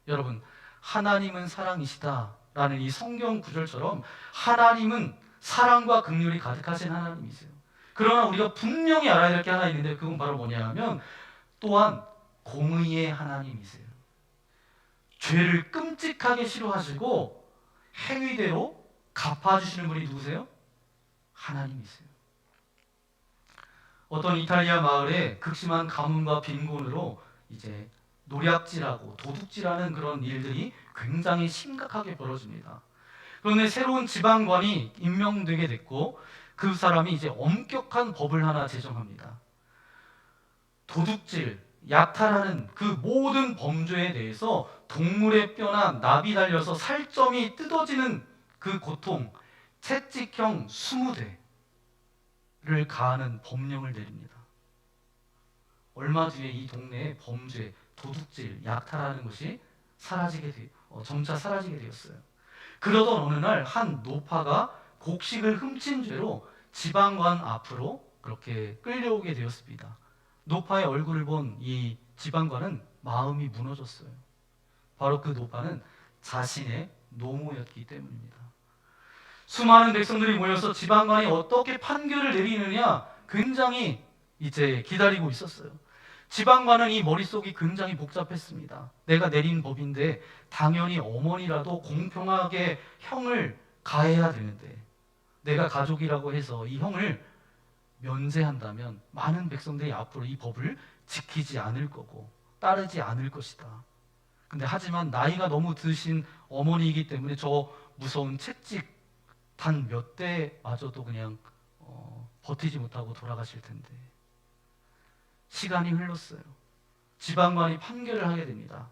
여러분, 하나님은 사랑이시다라는 이 성경 구절처럼 하나님은 사랑과 긍휼이 가득하신 하나님이세요. 그러나 우리가 분명히 알아야 될 게 하나 있는데 그건 바로 뭐냐 하면 또한 공의의 하나님이세요. 죄를 끔찍하게 싫어하시고 행위대로 갚아주시는 분이 누구세요? 하나님이세요. 어떤 이탈리아 마을에 극심한 가뭄과 빈곤으로 이제 노략질하고 도둑질하는 그런 일들이 굉장히 심각하게 벌어집니다. 그런데 새로운 지방관이 임명되게 됐고 그 사람이 이제 엄격한 법을 하나 제정합니다. 도둑질, 약탈하는 그 모든 범죄에 대해서 동물의 뼈나 납이 달려서 살점이 뜯어지는 그 고통, 채찍형 20대를 가하는 법령을 내립니다. 얼마 뒤에 이 동네에 범죄, 도둑질, 약탈하는 것이 점차 사라지게 되었어요. 그러던 어느 날 한 노파가 곡식을 훔친 죄로 지방관 앞으로 그렇게 끌려오게 되었습니다. 노파의 얼굴을 본 이 지방관은 마음이 무너졌어요. 바로 그 노파는 자신의 노모였기 때문입니다. 수많은 백성들이 모여서 지방관이 어떻게 판결을 내리느냐 굉장히 이제 기다리고 있었어요. 지방관은 이 머릿속이 굉장히 복잡했습니다. 내가 내린 법인데 당연히 어머니라도 공평하게 형을 가해야 되는데 내가 가족이라고 해서 이 형을 면제한다면 많은 백성들이 앞으로 이 법을 지키지 않을 거고 따르지 않을 것이다. 근데 하지만 나이가 너무 드신 어머니이기 때문에 저 무서운 채찍 단 몇 대마저도 그냥 버티지 못하고 돌아가실 텐데 시간이 흘렀어요. 지방관이 판결을 하게 됩니다.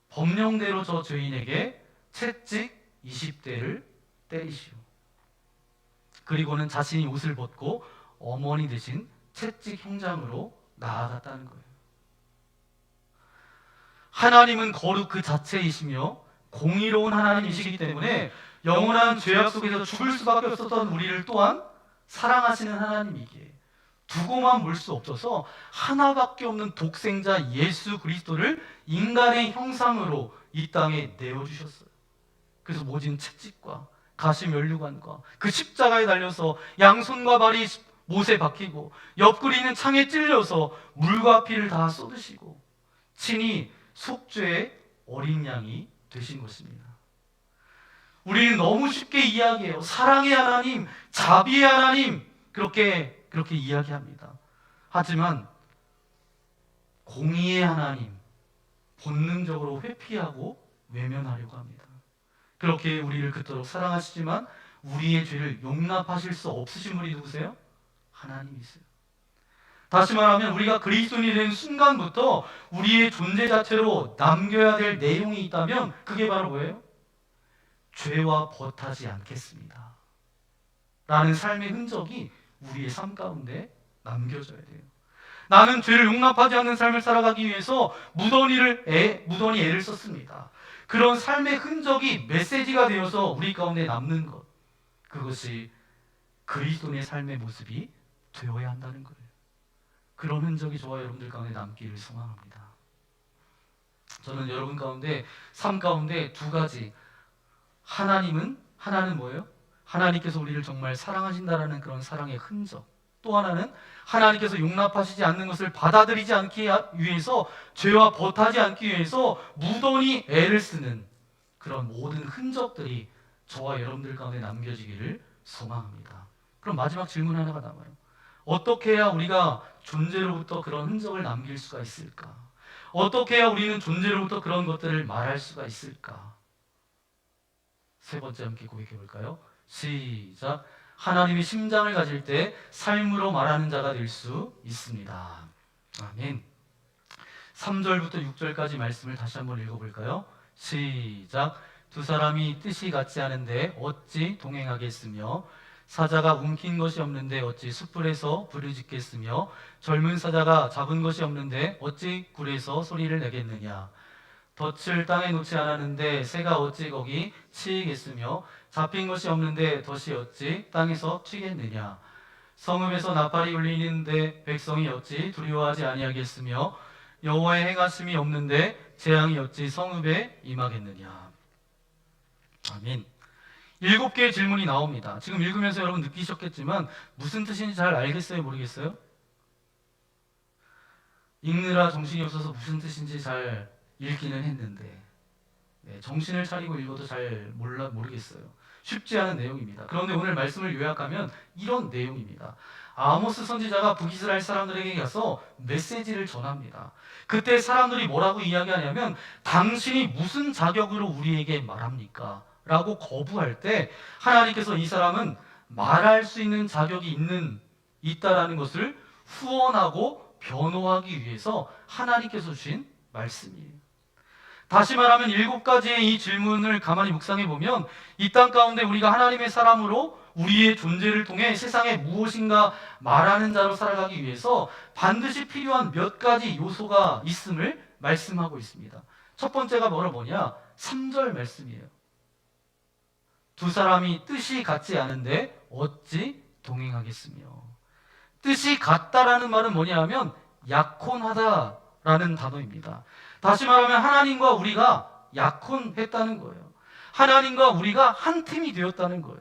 법령대로 저 죄인에게 채찍 20대를 때리시오. 그리고는 자신이 옷을 벗고 어머니 대신 채찍 형장으로 나아갔다는 거예요. 하나님은 거룩 그 자체이시며 공의로운 하나님이시기 때문에 영원한 죄악 속에서 죽을 수밖에 없었던 우리를 또한 사랑하시는 하나님이기에 두고만 볼 수 없어서 하나밖에 없는 독생자 예수 그리스도를 인간의 형상으로 이 땅에 내어주셨어요. 그래서 모진 채찍과 가시 면류관과 그 십자가에 달려서 양손과 발이 못에 박히고 옆구리 있는 창에 찔려서 물과 피를 다 쏟으시고 친히 속죄의 어린 양이 되신 것입니다. 우리는 너무 쉽게 이야기해요. 사랑의 하나님, 자비의 하나님, 그렇게 이야기합니다. 하지만 공의의 하나님, 본능적으로 회피하고 외면하려고 합니다. 그렇게 우리를 그토록 사랑하시지만 우리의 죄를 용납하실 수 없으신 분이 누구세요? 하나님이세요. 다시 말하면 우리가 그리스도인이 된 순간부터 우리의 존재 자체로 남겨야 될 내용이 있다면 그게 바로 뭐예요? 죄와 벗하지 않겠습니다 라는 삶의 흔적이 우리의 삶 가운데 남겨져야 돼요. 나는 죄를 용납하지 않는 삶을 살아가기 위해서 무던히 애를 썼습니다. 그런 삶의 흔적이 메시지가 되어서 우리 가운데 남는 것, 그것이 그리스도인의 삶의 모습이 되어야 한다는 거예요. 그런 흔적이 저와 여러분들 가운데 남기를 소망합니다. 저는 여러분 가운데 삶 가운데 두 가지, 하나는 뭐예요? 하나님께서 우리를 정말 사랑하신다라는 그런 사랑의 흔적, 또 하나는 하나님께서 용납하시지 않는 것을 받아들이지 않기 위해서, 죄와 벗하지 않기 위해서 무던히 애를 쓰는 그런 모든 흔적들이 저와 여러분들 가운데 남겨지기를 소망합니다. 그럼 마지막 질문 하나가 남아요. 어떻게 해야 우리가 존재로부터 그런 흔적을 남길 수가 있을까? 어떻게 해야 우리는 존재로부터 그런 것들을 말할 수가 있을까? 세 번째 함께 고백해 볼까요? 시작. 하나님이 심장을 가질 때 삶으로 말하는 자가 될 수 있습니다. 아멘. 3절부터 6절까지 말씀을 다시 한번 읽어볼까요? 시작. 두 사람이 뜻이 같지 않은데 어찌 동행하겠으며 사자가 움킨 것이 없는데 어찌 숯불에서 불을 짓겠으며 젊은 사자가 잡은 것이 없는데 어찌 굴에서 소리를 내겠느냐. 덫을 땅에 놓지 않았는데 새가 어찌 거기 치이겠으며 잡힌 것이 없는데 덫이 어찌 땅에서 튀겠느냐. 성읍에서 나팔이 울리는데 백성이 어찌 두려워하지 아니하겠으며 여호와의 행하심이 없는데 재앙이 어찌 성읍에 임하겠느냐. 아멘. 7개의 질문이 나옵니다. 지금 읽으면서 여러분 느끼셨겠지만 무슨 뜻인지 잘 알겠어요? 모르겠어요? 읽느라 정신이 없어서 무슨 뜻인지 잘 읽기는 했는데 정신을 차리고 읽어도 잘 모르겠어요. 쉽지 않은 내용입니다. 그런데 오늘 말씀을 요약하면 이런 내용입니다. 아모스 선지자가 북이스라엘 사람들에게 가서 메시지를 전합니다. 그때 사람들이 뭐라고 이야기하냐면 당신이 무슨 자격으로 우리에게 말합니까? 라고 거부할 때 하나님께서 이 사람은 말할 수 있는 자격이 있다라는 것을 후원하고 변호하기 위해서 하나님께서 주신 말씀이에요. 다시 말하면 7가지의 이 질문을 가만히 묵상해 보면 이 땅 가운데 우리가 하나님의 사람으로 우리의 존재를 통해 세상에 무엇인가 말하는 자로 살아가기 위해서 반드시 필요한 몇 가지 요소가 있음을 말씀하고 있습니다. 첫 번째가 뭐냐? 3절 말씀이에요. 두 사람이 뜻이 같지 않은데 어찌 동행하겠으며. 뜻이 같다라는 말은 뭐냐 하면 약혼하다라는 단어입니다. 다시 말하면 하나님과 우리가 약혼했다는 거예요. 하나님과 우리가 한 팀이 되었다는 거예요.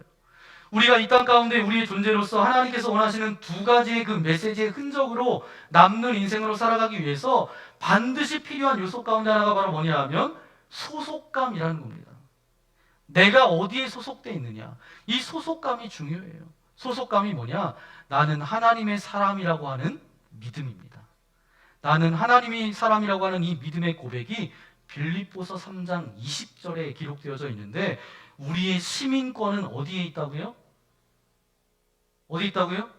우리가 이 땅 가운데 우리의 존재로서 하나님께서 원하시는 두 가지의 그 메시지의 흔적으로 남는 인생으로 살아가기 위해서 반드시 필요한 요소 가운데 하나가 바로 뭐냐 하면 소속감이라는 겁니다. 내가 어디에 소속되어 있느냐, 이 소속감이 중요해요. 소속감이 뭐냐? 나는 하나님의 사람이라고 하는 믿음입니다. 나는 하나님의 사람이라고 하는 이 믿음의 고백이 빌립보서 3장 20절에 기록되어져 있는데 우리의 시민권은 어디에 있다고요? 어디 있다고요?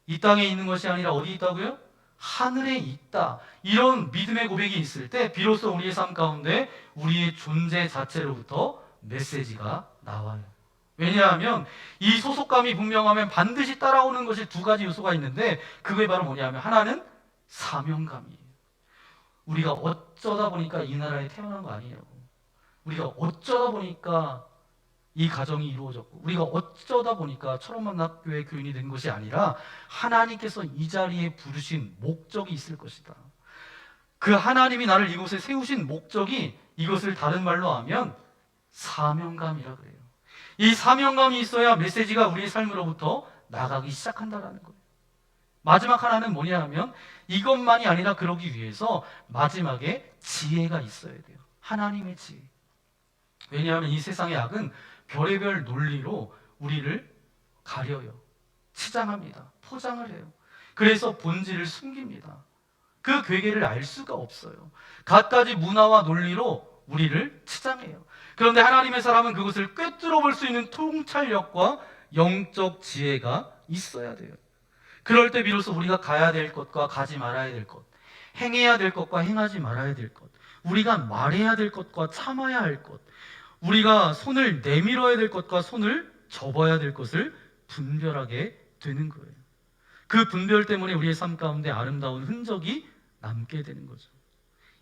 이 땅에 있는 것이 아니라 어디 있다고요? 하늘에 있다. 이런 믿음의 고백이 있을 때 비로소 우리의 삶 가운데 우리의 존재 자체로부터 메시지가 나와요. 왜냐하면 이 소속감이 분명하면 반드시 따라오는 것이 두 가지 요소가 있는데 그게 바로 뭐냐면 하나는 사명감이에요. 우리가 어쩌다 보니까 이 나라에 태어난 거 아니냐고. 우리가 어쩌다 보니까 이 가정이 이루어졌고 우리가 어쩌다 보니까 철원만납교회 교인이 된 것이 아니라 하나님께서 이 자리에 부르신 목적이 있을 것이다. 그 하나님이 나를 이곳에 세우신 목적이 이것을 다른 말로 하면 사명감이라 그래요. 이 사명감이 있어야 메시지가 우리의 삶으로부터 나가기 시작한다라는 거예요. 마지막 하나는 뭐냐 하면 이것만이 아니라 그러기 위해서 마지막에 지혜가 있어야 돼요. 하나님의 지혜. 왜냐하면 이 세상의 악은 별의별 논리로 우리를 가려요. 치장합니다. 포장을 해요. 그래서 본질을 숨깁니다. 그 괴계를 알 수가 없어요. 갖가지 문화와 논리로 우리를 치장해요. 그런데 하나님의 사람은 그것을 꿰뚫어 볼 수 있는 통찰력과 영적 지혜가 있어야 돼요. 그럴 때 비로소 우리가 가야 될 것과 가지 말아야 될 것, 행해야 될 것과 행하지 말아야 될 것, 우리가 말해야 될 것과 참아야 할 것, 우리가 손을 내밀어야 될 것과 손을 접어야 될 것을 분별하게 되는 거예요. 그 분별 때문에 우리의 삶 가운데 아름다운 흔적이 남게 되는 거죠.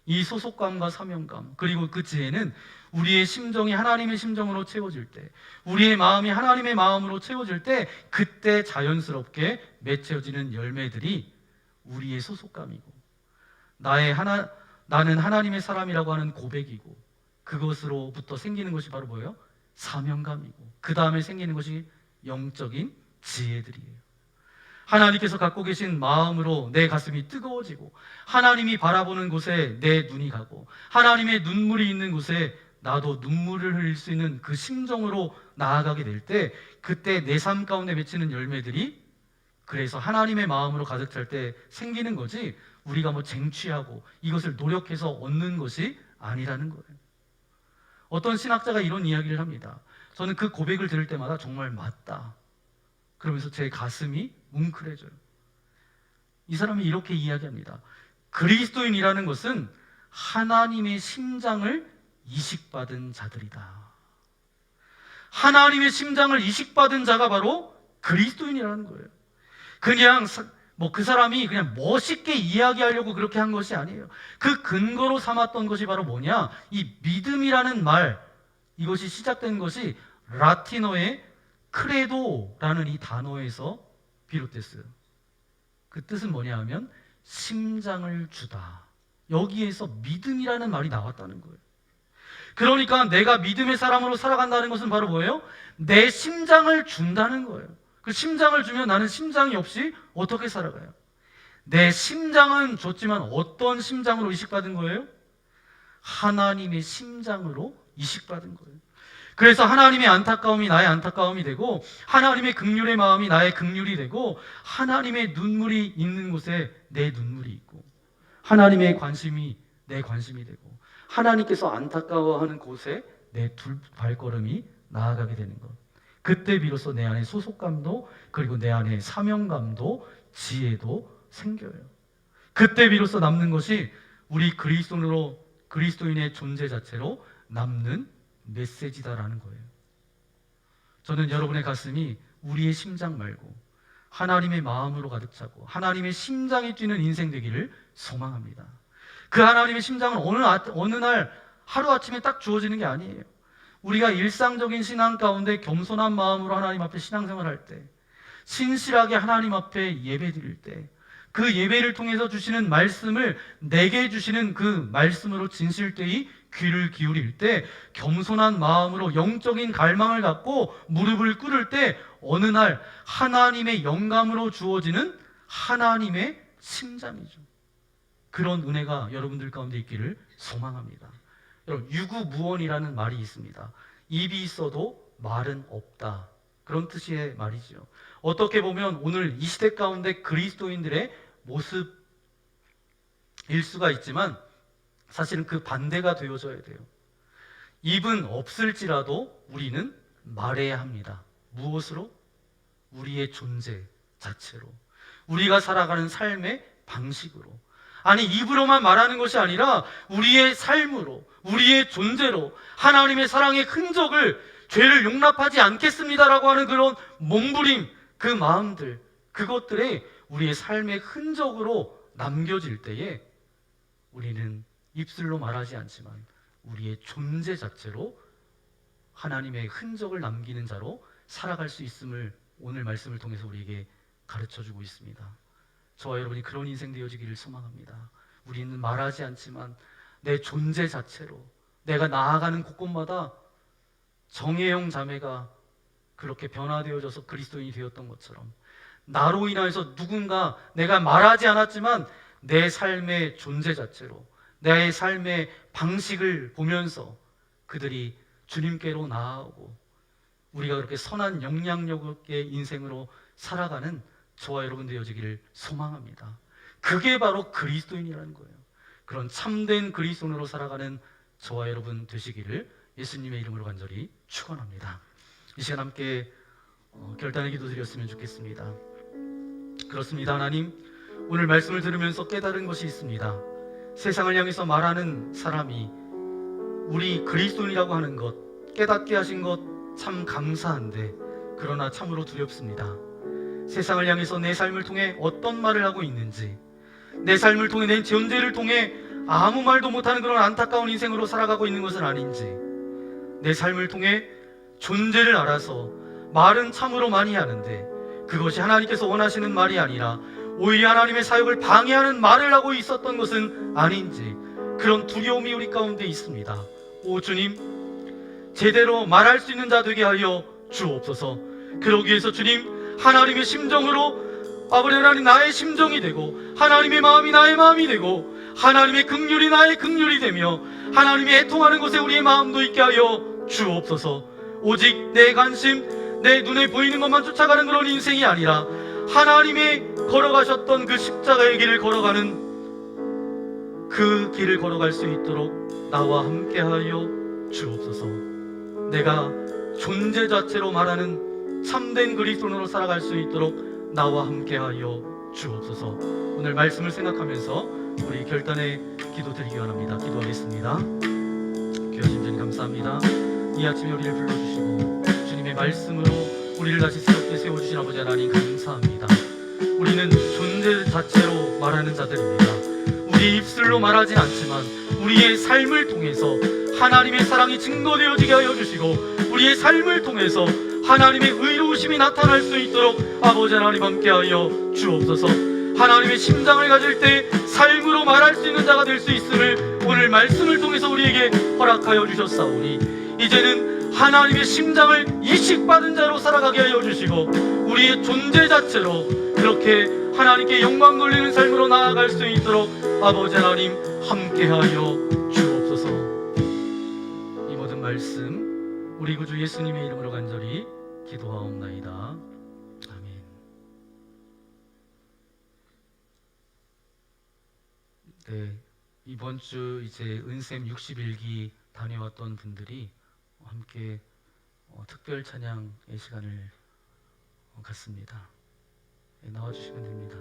이 소속감과 사명감 그리고 그 지혜는 우리의 심정이 하나님의 심정으로 채워질 때, 우리의 마음이 하나님의 마음으로 채워질 때 그때 자연스럽게 맺혀지는 열매들이 우리의 소속감이고 나는 하나님의 사람이라고 하는 고백이고 그것으로부터 생기는 것이 바로 뭐예요? 사명감이고 그 다음에 생기는 것이 영적인 지혜들이에요. 하나님께서 갖고 계신 마음으로 내 가슴이 뜨거워지고 하나님이 바라보는 곳에 내 눈이 가고 하나님의 눈물이 있는 곳에 나도 눈물을 흘릴 수 있는 그 심정으로 나아가게 될 때 그때 내 삶 가운데 맺히는 열매들이 그래서 하나님의 마음으로 가득 찰 때 생기는 거지 우리가 뭐 쟁취하고 이것을 노력해서 얻는 것이 아니라는 거예요. 어떤 신학자가 이런 이야기를 합니다. 저는 그 고백을 들을 때마다 정말 맞다. 그러면서 제 가슴이 뭉클해져요. 이 사람이 이렇게 이야기합니다. 그리스도인이라는 것은 하나님의 심장을 이식받은 자들이다. 하나님의 심장을 이식받은 자가 바로 그리스도인이라는 거예요. 그냥 그 사람이 그냥 멋있게 이야기하려고 그렇게 한 것이 아니에요. 그 근거로 삼았던 것이 바로 뭐냐? 이 믿음이라는 말, 이것이 시작된 것이 라틴어의 크레도라는 이 단어에서 비롯됐어요. 그 뜻은 뭐냐 하면 심장을 주다. 여기에서 믿음이라는 말이 나왔다는 거예요. 그러니까 내가 믿음의 사람으로 살아간다는 것은 바로 뭐예요? 내 심장을 준다는 거예요. 그 심장을 주면 나는 심장이 없이 어떻게 살아가요? 내 심장은 줬지만 어떤 심장으로 이식받은 거예요? 하나님의 심장으로 이식받은 거예요. 그래서 하나님의 안타까움이 나의 안타까움이 되고 하나님의 긍휼의 마음이 나의 긍휼이 되고 하나님의 눈물이 있는 곳에 내 눈물이 있고 하나님의 관심이 내 관심이 되고 하나님께서 안타까워하는 곳에 내 두 발걸음이 나아가게 되는 것. 그때 비로소 내 안에 소속감도 그리고 내 안에 사명감도 지혜도 생겨요. 그때 비로소 남는 것이 우리 그리스도인의 존재 자체로 남는 메시지다라는 거예요. 저는 여러분의 가슴이 우리의 심장 말고 하나님의 마음으로 가득 차고 하나님의 심장이 뛰는 인생 되기를 소망합니다. 그 하나님의 심장은 어느 날 하루아침에 딱 주어지는 게 아니에요. 우리가 일상적인 신앙 가운데 겸손한 마음으로 하나님 앞에 신앙생활할 때, 신실하게 하나님 앞에 예배 드릴 때, 그 예배를 통해서 주시는 말씀을 내게 주시는 그 말씀으로 진실되이 귀를 기울일 때, 겸손한 마음으로 영적인 갈망을 갖고 무릎을 꿇을 때 어느 날 하나님의 영감으로 주어지는 하나님의 심장이죠. 그런 은혜가 여러분들 가운데 있기를 소망합니다. 여러분, 유구무원이라는 말이 있습니다. 입이 있어도 말은 없다. 그런 뜻의 말이죠. 어떻게 보면 오늘 이 시대 가운데 그리스도인들의 모습일 수가 있지만 사실은 그 반대가 되어져야 돼요. 입은 없을지라도 우리는 말해야 합니다. 무엇으로? 우리의 존재 자체로. 우리가 살아가는 삶의 방식으로. 아니, 입으로만 말하는 것이 아니라 우리의 삶으로, 우리의 존재로 하나님의 사랑의 흔적을, 죄를 용납하지 않겠습니다라고 하는 그런 몸부림, 그 마음들, 그것들에 우리의 삶의 흔적으로 남겨질 때에 우리는 입술로 말하지 않지만 우리의 존재 자체로 하나님의 흔적을 남기는 자로 살아갈 수 있음을 오늘 말씀을 통해서 우리에게 가르쳐주고 있습니다. 저와 여러분이 그런 인생 되어지기를 소망합니다. 우리는 말하지 않지만 내 존재 자체로 내가 나아가는 곳곳마다 정혜영 자매가 그렇게 변화되어져서 그리스도인이 되었던 것처럼 나로 인하여서 누군가 내가 말하지 않았지만 내 삶의 존재 자체로 내 삶의 방식을 보면서 그들이 주님께로 나아오고 우리가 그렇게 선한 영향력의 인생으로 살아가는 저와 여러분 되어지기를 소망합니다. 그게 바로 그리스도인이라는 거예요. 그런 참된 그리스도인으로 살아가는 저와 여러분 되시기를 예수님의 이름으로 간절히 축원합니다. 이 시간 함께 결단의 기도 드렸으면 좋겠습니다. 그렇습니다. 하나님, 오늘 말씀을 들으면서 깨달은 것이 있습니다. 세상을 향해서 말하는 사람이 우리 그리스도인이라고 하는 것, 깨닫게 하신 것 참 감사한데 그러나 참으로 두렵습니다. 세상을 향해서 내 삶을 통해 어떤 말을 하고 있는지, 내 삶을 통해 내 존재를 통해 아무 말도 못하는 그런 안타까운 인생으로 살아가고 있는 것은 아닌지, 내 삶을 통해 존재를 알아서 말은 참으로 많이 하는데 그것이 하나님께서 원하시는 말이 아니라 오히려 하나님의 사역을 방해하는 말을 하고 있었던 것은 아닌지 그런 두려움이 우리 가운데 있습니다. 오 주님, 제대로 말할 수 있는 자 되게 하여 주옵소서. 그러기 위해서 주님, 하나님의 심정으로 아버지 하나님 나의 심정이 되고 하나님의 마음이 나의 마음이 되고 하나님의 긍휼이 나의 긍휼이 되며 하나님이 애통하는 곳에 우리의 마음도 있게 하여 주옵소서. 오직 내 관심, 내 눈에 보이는 것만 쫓아가는 그런 인생이 아니라 하나님의 걸어가셨던 그 십자가의 길을 걸어가는 그 길을 걸어갈 수 있도록 나와 함께하여 주옵소서. 내가 존재 자체로 말하는 참된 그리스도인으로 살아갈 수 있도록 나와 함께하여 주옵소서. 오늘 말씀을 생각하면서 우리 결단의 기도 드리기 원합니다. 기도하겠습니다. 귀하신 주님 감사합니다. 이 아침에 우리를 불러주시고 주님의 말씀으로 우리를 다시 새롭게 세워주신 아버지 하나님 감사합니다. 우리는 존재 자체로 말하는 자들입니다. 우리 입술로 말하진 않지만 우리의 삶을 통해서 하나님의 사랑이 증거되어지게 하여 주시고 우리의 삶을 통해서 하나님의 의로우심이 나타날 수 있도록 아버지 하나님 함께하여 주옵소서. 하나님의 심장을 가질 때 삶으로 말할 수 있는 자가 될 수 있음을 오늘 말씀을 통해서 우리에게 허락하여 주셨사오니 이제는 하나님의 심장을 이식받은 자로 살아가게 하여 주시고 우리의 존재 자체로 그렇게 하나님께 영광 돌리는 삶으로 나아갈 수 있도록 아버지 하나님 함께하여 주옵소서. 이 모든 말씀 우리 구주 예수님의 이름으로 간절히 기도하옵나이다. 아멘. 네, 이번 주 이제 은샘 60일기 다녀왔던 분들이 함께 특별 찬양의 시간을 갖습니다. 네, 나와주시면 됩니다.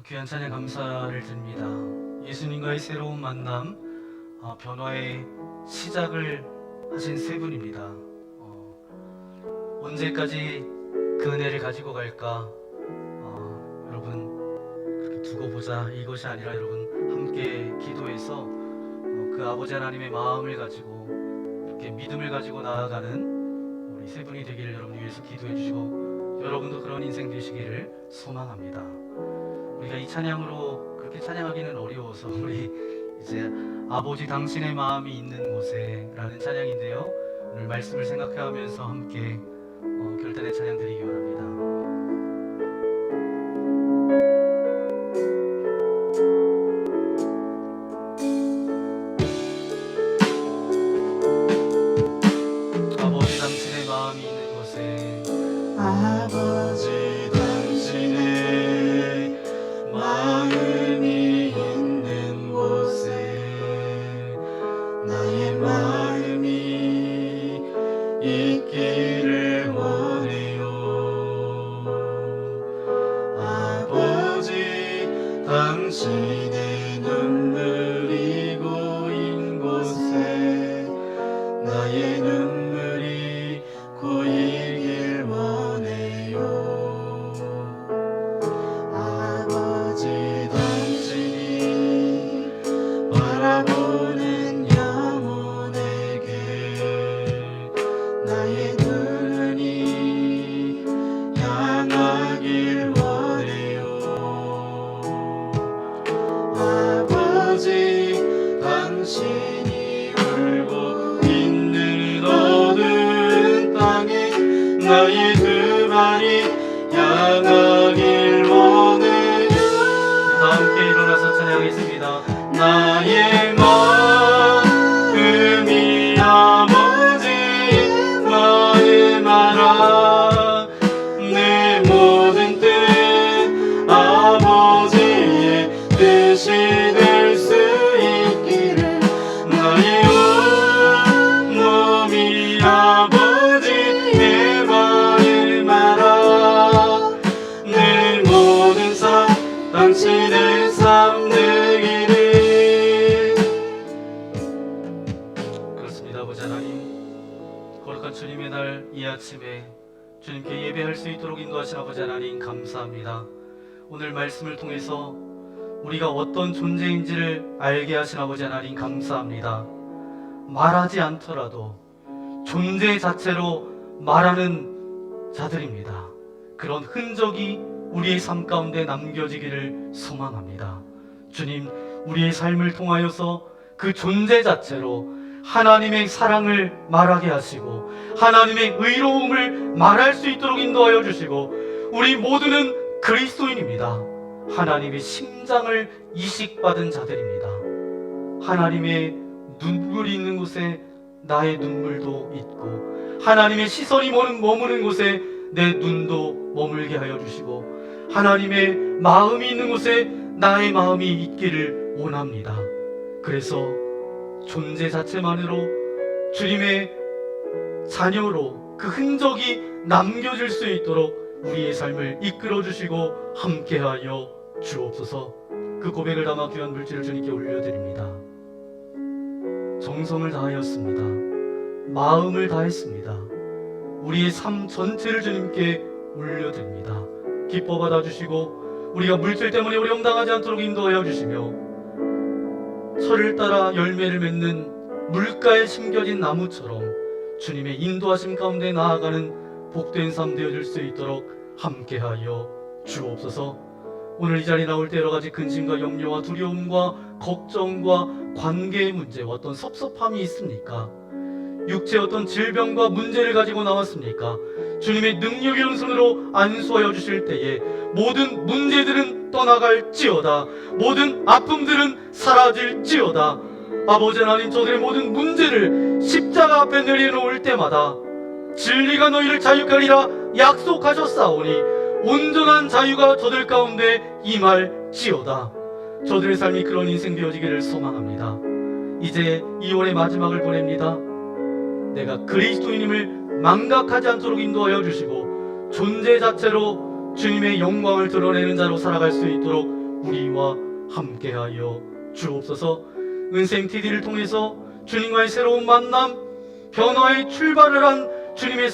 귀한 찬양 감사를 드립니다. 예수님과의 새로운 만남, 변화의 시작을 하신 세 분입니다. 언제까지 그 은혜를 가지고 갈까? 여러분 그렇게 두고 보자 이것이 아니라 여러분 함께 기도해서 그 아버지 하나님의 마음을 가지고 이렇게 믿음을 가지고 나아가는 우리 세 분이 되기를 여러분 위해서 기도해 주시고 여러분도 그런 인생 되시기를 소망합니다. 우리가 이 찬양으로 그렇게 찬양하기는 어려워서 우리 이제 아버지 당신의 마음이 있는 곳에 라는 찬양인데요, 오늘 말씀을 생각해가면서 함께 결단의 찬양 드리기 원합니다. 아버지 당신의 마음이 있는 곳에, 아버지 당신의 마음이 있는 곳에 나의 마음이 있기를 원해요. 아버지 당신의 눈물이 고인 곳에 나의 눈물이 고이길 원해요. 아버지 당신이 바라보는 영혼에게 나의 눈이 향하길 원해요. 아버지 당신이 울고 있는 어두운 땅에 나의 두 발이 향하길 원해요. 다 함께 일어나서 찬양하겠습니다. 나의 마음이 아버지 마음 알아. 내 모든 뜻 아버지의 뜻이 될 수 있기를. 나의 온몸이 아버지의 마음 알아. 내 모든 삶 당신의 삶 되기를. 그렇습니다. 아버지 하나님, 거룩한 주님의 날 이 아침에 주님께 예배할 수 있도록 인도하신 아버지 하나님 감사합니다. 오늘 말씀을 통해서 우리가 어떤 존재인지를 알게 하신 아버지 하나님 감사합니다. 말하지 않더라도 존재 자체로 말하는 자들입니다. 그런 흔적이 우리의 삶 가운데 남겨지기를 소망합니다. 주님, 우리의 삶을 통하여서 그 존재 자체로 하나님의 사랑을 말하게 하시고 하나님의 의로움을 말할 수 있도록 인도하여 주시고, 우리 모두는 그리스도인입니다. 하나님의 심장을 이식받은 자들입니다. 하나님의 눈물이 있는 곳에 나의 눈물도 있고, 하나님의 시선이 머무는 곳에 내 눈도 머물게 하여 주시고, 하나님의 마음이 있는 곳에 나의 마음이 있기를 원합니다. 그래서 존재 자체만으로 주님의 자녀로 그 흔적이 남겨질 수 있도록 우리의 삶을 이끌어 주시고 함께하여 주옵소서. 그 고백을 담아 귀한 물질을 주님께 올려드립니다. 정성을 다하였습니다. 마음을 다했습니다. 우리의 삶 전체를 주님께 올려드립니다. 기뻐 받아주시고 우리가 물질 때문에 어려움 당하지 않도록 인도하여 주시며, 철을 따라 열매를 맺는 물가에 심겨진 나무처럼 주님의 인도하심 가운데 나아가는 복된 삶 되어질 수 있도록 함께하여 주옵소서. 오늘 이 자리에 나올 때 여러 가지 근심과 염려와 두려움과 걱정과 관계의 문제와 어떤 섭섭함이 있습니까? 육체의 어떤 질병과 문제를 가지고 나왔습니까? 주님의 능력의 은손으로 안수하여 주실 때에 모든 문제들은 떠나갈지어다. 모든 아픔들은 사라질지어다. 아버지 하나님, 저들의 모든 문제를 십자가 앞에 내려놓을 때마다 진리가 너희를 자유하리라 약속하셨사오니 온전한 자유가 저들 가운데 임할지어다. 저들의 삶이 그런 인생 되어지기를 소망합니다. 이제 2월의 마지막을 보냅니다. 내가 그리스도인임을 망각하지 않도록 인도하여 주시고 존재 자체로 주님의 영광을 드러내는 자로 살아갈 수 있도록 우리와 함께하여 주옵소서. 은생 TD를 통해서 주님과의 새로운 만남, 변화의 출발을 한 주님의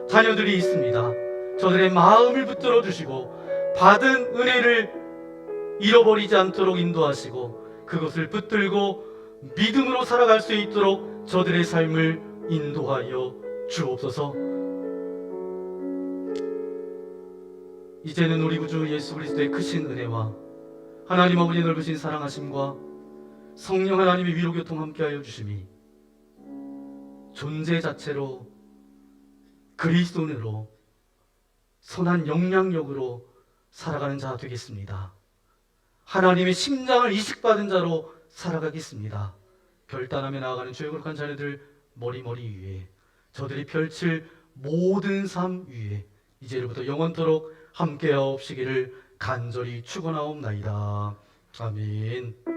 자녀들이 있습니다. 저들의 마음을 붙들어 주시고 받은 은혜를 잃어버리지 않도록 인도하시고 그것을 붙들고 믿음으로 살아갈 수 있도록 저들의 삶을 인도하여 주옵소서. 이제는 우리 구주 예수 그리스도의 크신 은혜와 하나님 아버지의 넓으신 사랑하심과 성령 하나님의 위로교통 함께하여 주심이 존재 자체로 그리스도인으로 선한 영향력으로 살아가는 자 되겠습니다. 하나님의 심장을 이식받은 자로 살아가겠습니다. 결단하며 나아가는 주의 거룩한 자녀들 머리 위에 저들이 펼칠 모든 삶 위에 이제로부터 영원토록 함께하옵시기를 간절히 축원하옵나이다. 아멘.